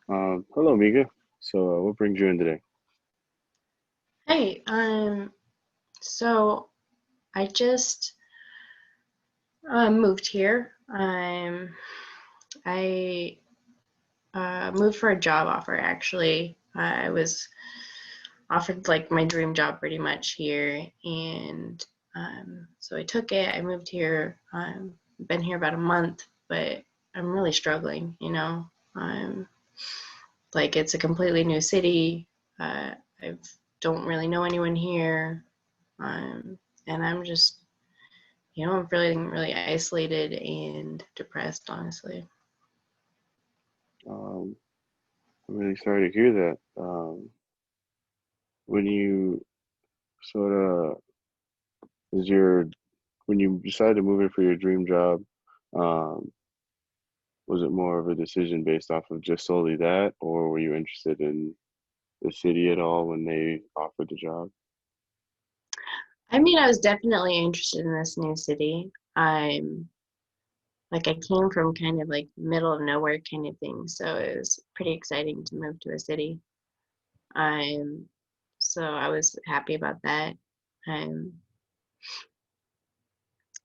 Hello, Mika. So, what brings you in today? Hey, so I just moved here. I moved for a job offer actually. I was offered like my dream job pretty much here, and so I took it. I moved here. Been here about a month, but I'm really struggling. Um, like it's a completely new city. I don't really know anyone here, and I'm just I'm feeling really isolated and depressed, honestly. Um, I'm really sorry to hear that. When you sort of is your when you decided to move in for your dream job, um, was it more of a decision based off of just solely that, or were you interested in the city at all when they offered the job? I mean, I was definitely interested in this new city. I'm like I came from kind of like middle of nowhere kind of thing, so it was pretty exciting to move to a city. I'm so I was happy about that. Um,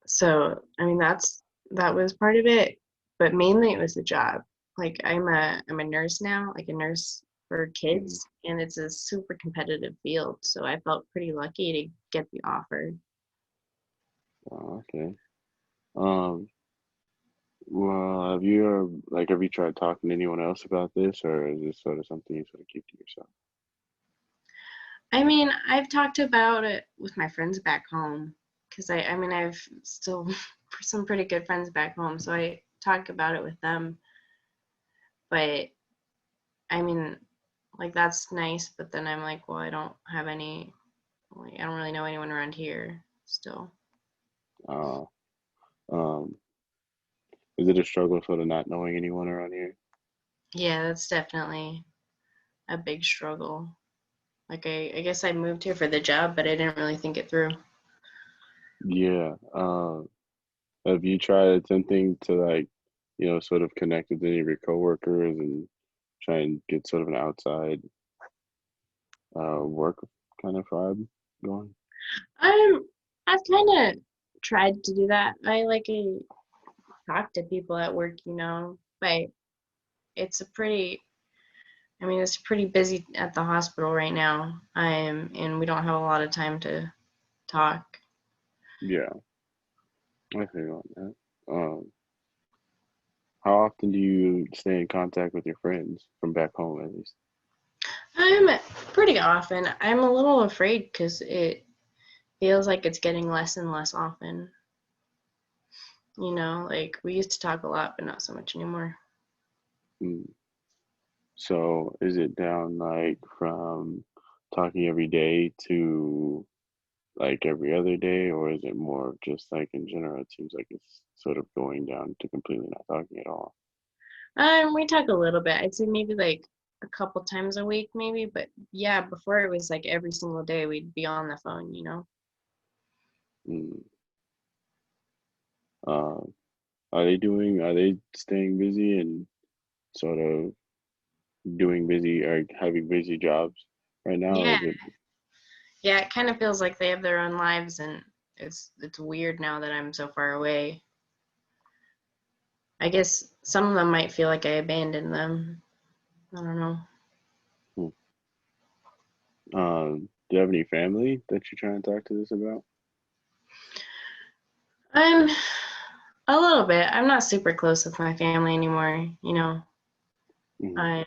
so I mean that was part of it, but mainly it was the job. Like I'm a nurse now, like a nurse for Mm. kids, and it's a super competitive field. So I felt pretty lucky to get the offer. Oh, okay. Um, well, have you tried talking to anyone else about this, or is this sort of something you sort of keep to yourself? I mean, I've talked about it with my friends back home because I mean, I've still some pretty good friends back home, so I talk about it with them. But I mean, like that's nice, but then I'm like, well, I don't have any, like, I don't really know anyone around here still. Uh, um, is it a struggle sort of not knowing anyone around here? Yeah, that's definitely a big struggle. Like, I guess I moved here for the job, but I didn't really think it through. Yeah. Have you tried attempting to sort of connect with any of your coworkers and try and get sort of an outside work kind of vibe going? Um, I've kind of tried to do that. I talk to people at work, but it's a pretty, I mean, it's pretty busy at the hospital right now. And we don't have a lot of time to talk. Yeah, I feel on that. How often do you stay in contact with your friends from back home at least? I'm pretty often. I'm a little afraid because it feels like it's getting less and less often. Like we used to talk a lot, but not so much anymore. Mm. So is it down like from talking every day to like every other day, or is it more of just like in general? It seems like it's sort of going down to completely not talking at all. We talk a little bit. I'd say maybe like a couple times a week, maybe. But yeah, before it was like every single day we'd be on the phone. Mm. Uh, are they staying busy and sort of doing busy or having busy jobs right now, or Yeah, is it? yeah. It kind of feels like they have their own lives, and it's weird now that I'm so far away. I guess some of them might feel like I abandoned them. I don't know. Hmm. Do you have any family that you're trying to talk to this about? I'm a little bit. I'm not super close with my family anymore. Mm. I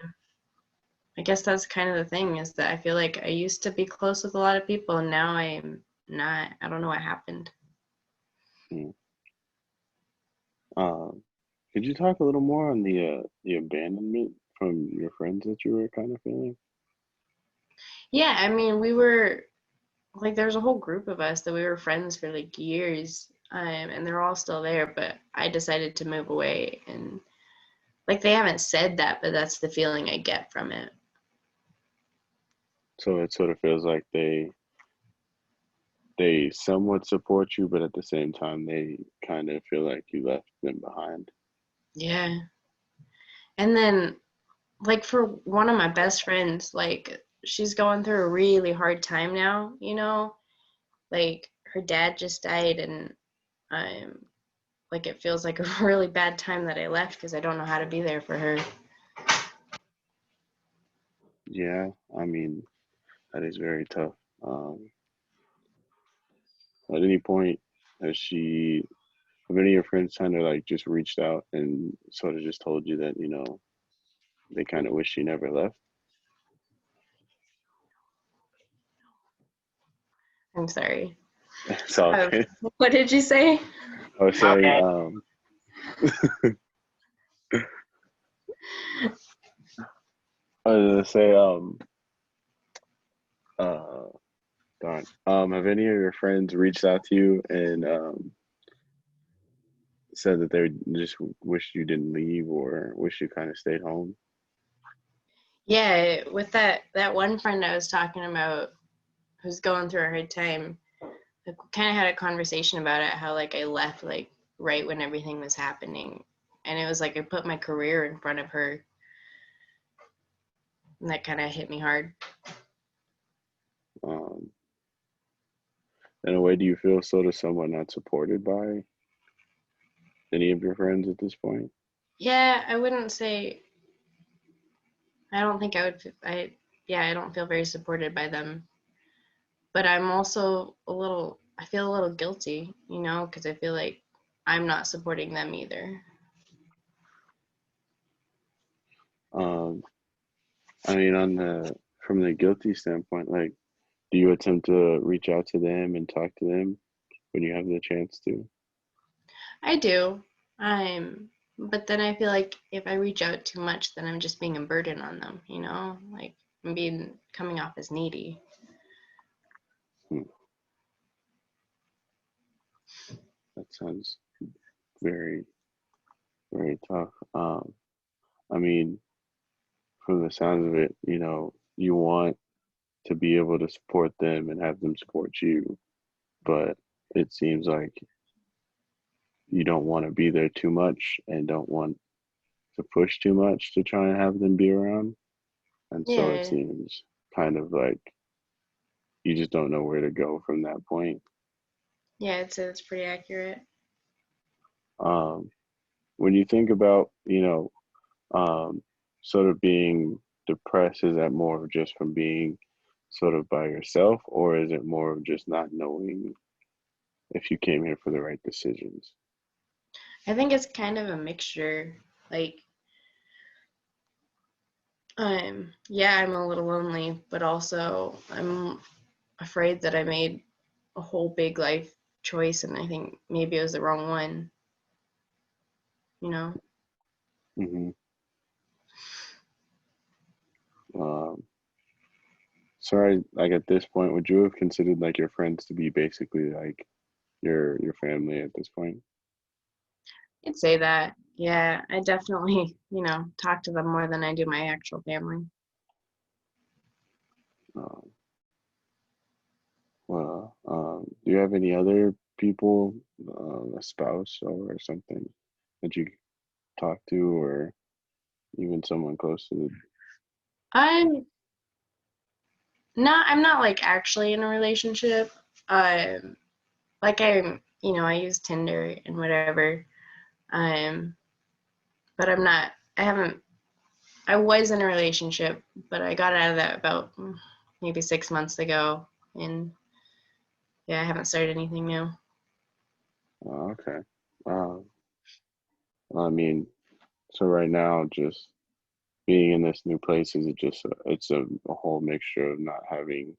I guess that's kind of the thing is that I feel like I used to be close with a lot of people and now I'm not. I don't know what happened. Mm. Um, could you talk a little more on the abandonment from your friends that you were kind of feeling? Yeah, I mean, we were like there was a whole group of us that we were friends for like years. And they're all still there, but I decided to move away and like they haven't said that, but that's the feeling I get from it. So it sort of feels like they somewhat support you, but at the same time they kind of feel like you left them behind. Yeah. And then, like, for one of my best friends, like, she's going through a really hard time now, you know? Like, her dad just died, and I'm like, it feels like a really bad time that I left because I don't know how to be there for her. Yeah, I mean, that is very tough. Um, at any point, has she, have any of your friends kind of like just reached out and sort of just told you that, they kind of wish she never left? I'm sorry. It's all Uh, good. what did you say? I was saying, I was gonna say, uh, darn, have any of your friends reached out to you and said that they just wish you didn't leave or wish you kind of stayed home? Yeah, with that one friend I was talking about who's going through a hard time, like, we kind of had a conversation about it, how like I left like right when everything was happening, and it was like I put my career in front of her, and that kind of hit me hard. Um, in a way, do you feel sort of somewhat not supported by any of your friends at this point? Yeah, I wouldn't say. I don't think I would. Yeah, I don't feel very supported by them, but I'm also a little. I feel a little guilty, you know, because I feel like I'm not supporting them either. Um, I mean, on the from the guilty standpoint, like, do you attempt to reach out to them and talk to them when you have the chance to? I do. But then I feel like if I reach out too much, then I'm just being a burden on them, you know? Like I'm being coming off as needy. Hmm, that sounds very, very tough. I mean, from the sounds of it, you want to be able to support them and have them support you, but it seems like you don't want to be there too much and don't want to push too much to try and have them be around. And so it Yeah. seems kind of like you just don't know where to go from that point. Yeah, it's pretty accurate. Um, when you think about, um, sort of being depressed, is that more of just from being sort of by yourself, or is it more of just not knowing if you came here for the right decisions? I think it's kind of a mixture. Like, yeah, I'm a little lonely, but also I'm afraid that I made a whole big life choice and I think maybe it was the wrong one, you know? Hmm. Um, sorry, like at this point, would you have considered like your friends to be basically like your family at this point? I'd say that. Yeah, I definitely, talk to them more than I do my actual family. Um, do you have any other people, a spouse or something that you talk to, or even someone close to the? I'm I'm not like actually in a relationship. Um, like I use Tinder and whatever. Um, but I haven't, I was in a relationship, but I got out of that about maybe 6 months ago. And yeah, I haven't started anything new. Oh, okay. Um, I mean, so right now, just being in this new place is it just it's a whole mixture of not having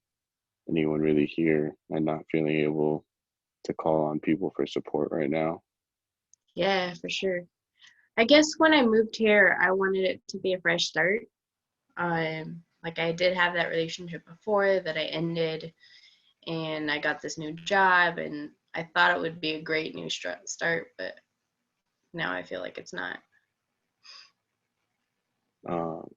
anyone really here and not feeling able to call on people for support right now. Yeah, for sure. I guess when I moved here, I wanted it to be a fresh start. Like I did have that relationship before that I ended, and I got this new job, and I thought it would be a great new start, but now I feel like it's not. Um,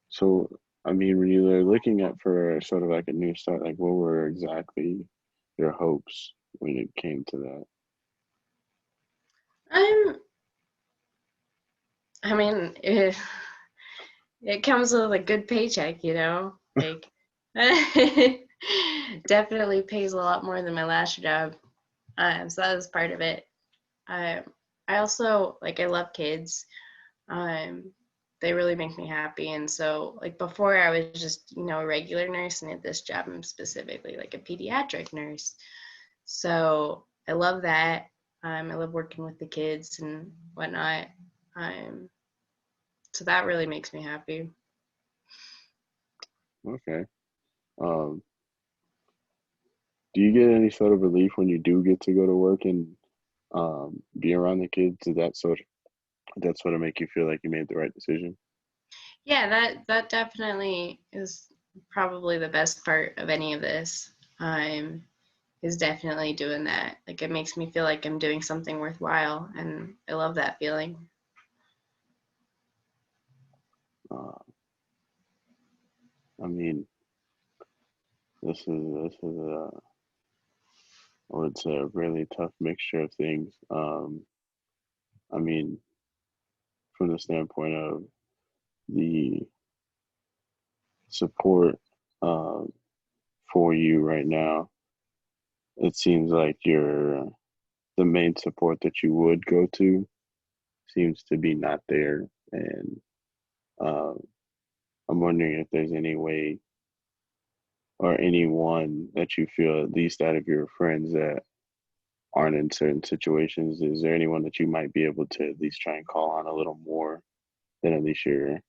so, I mean, when you were looking at for sort of like a new start, like what were exactly your hopes when it came to that? I'm I mean, it comes with a good paycheck, you know? Like, definitely pays a lot more than my last job. So that was part of it. Um, I also, like, I love kids. Um, they really make me happy. And so, like, before I was just, a regular nurse, and at this job, I'm specifically like a pediatric nurse. So I love that. I love working with the kids and whatnot. Um, so that really makes me happy. Okay. Um, do you get any sort of relief when you do get to go to work and be around the kids? Does that sort of make you feel like you made the right decision? Yeah, that definitely is probably the best part of any of this. Um, is definitely doing that. Like it makes me feel like I'm doing something worthwhile, and I love that feeling. Uh, I mean, this is I would say a really tough mixture of things. I mean, from the standpoint of the support um, for you right now, it seems like the main support that you would go to seems to be not there, and uh, I'm wondering if there's any way or anyone that you feel, at least out of your friends that aren't in certain situations, is there anyone that you might be able to at least try and call on a little more than at least your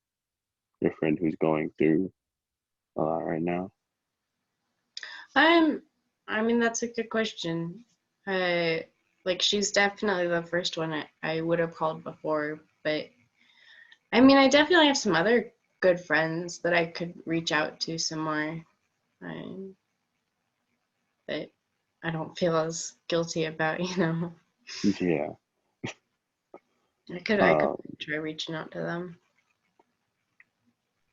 friend who's going through a lot right now? I'm, I mean, that's a good question. Uh, like she's definitely the first one I would have called before, but I mean, I definitely have some other good friends that I could reach out to some more. Um, that I don't feel as guilty about, Yeah. I could Um, try reaching out to them.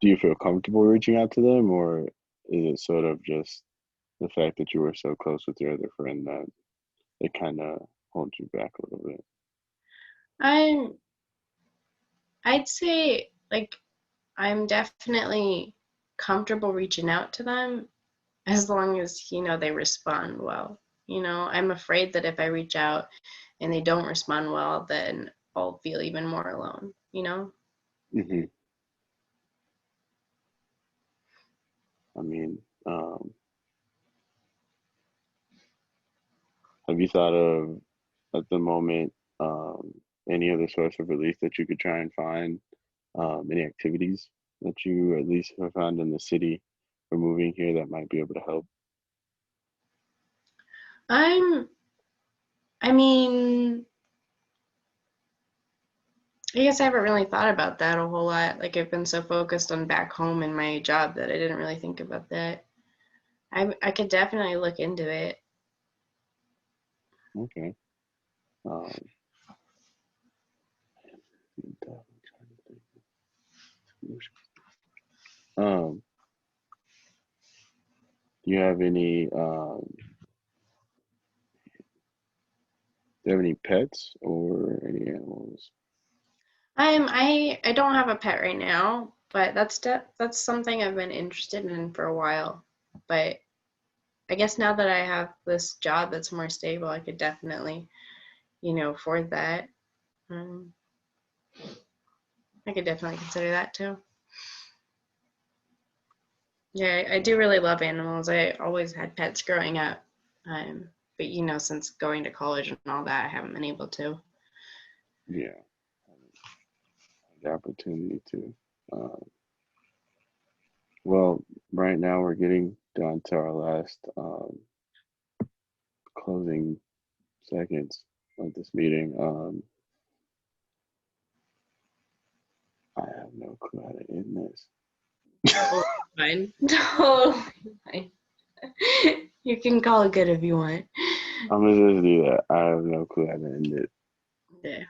do you feel comfortable reaching out to them, or is it sort of just the fact that you were so close with your other friend that it kind of holds you back a little bit? I'm I'd say like I'm definitely comfortable reaching out to them as long as, they respond well. I'm afraid that if I reach out and they don't respond well, then I'll feel even more alone. Hmm. I mean, um, have you thought of at the moment um, any other source of relief that you could try and find? Any activities that you at least have found in the city for moving here that might be able to help? I'm I mean, I guess I haven't really thought about that a whole lot. Like I've been so focused on back home and my job that I didn't really think about that. I could definitely look into it. Okay. Um, do you have any do you have any pets or any animals? I don't have a pet right now, but that's something I've been interested in for a while. But I guess now that I have this job that's more stable, I could definitely, afford that. Um, I could definitely consider that too. Yeah, I do really love animals. I always had pets growing up. But since going to college and all that, I haven't been able to. Yeah, the opportunity to. Um, well, right now we're getting down to our last closing seconds of this meeting. I have no clue how to end this. Totally fine. Totally fine. You can call it good if you want. I'm gonna just do that. I have no clue how to end it. Yeah.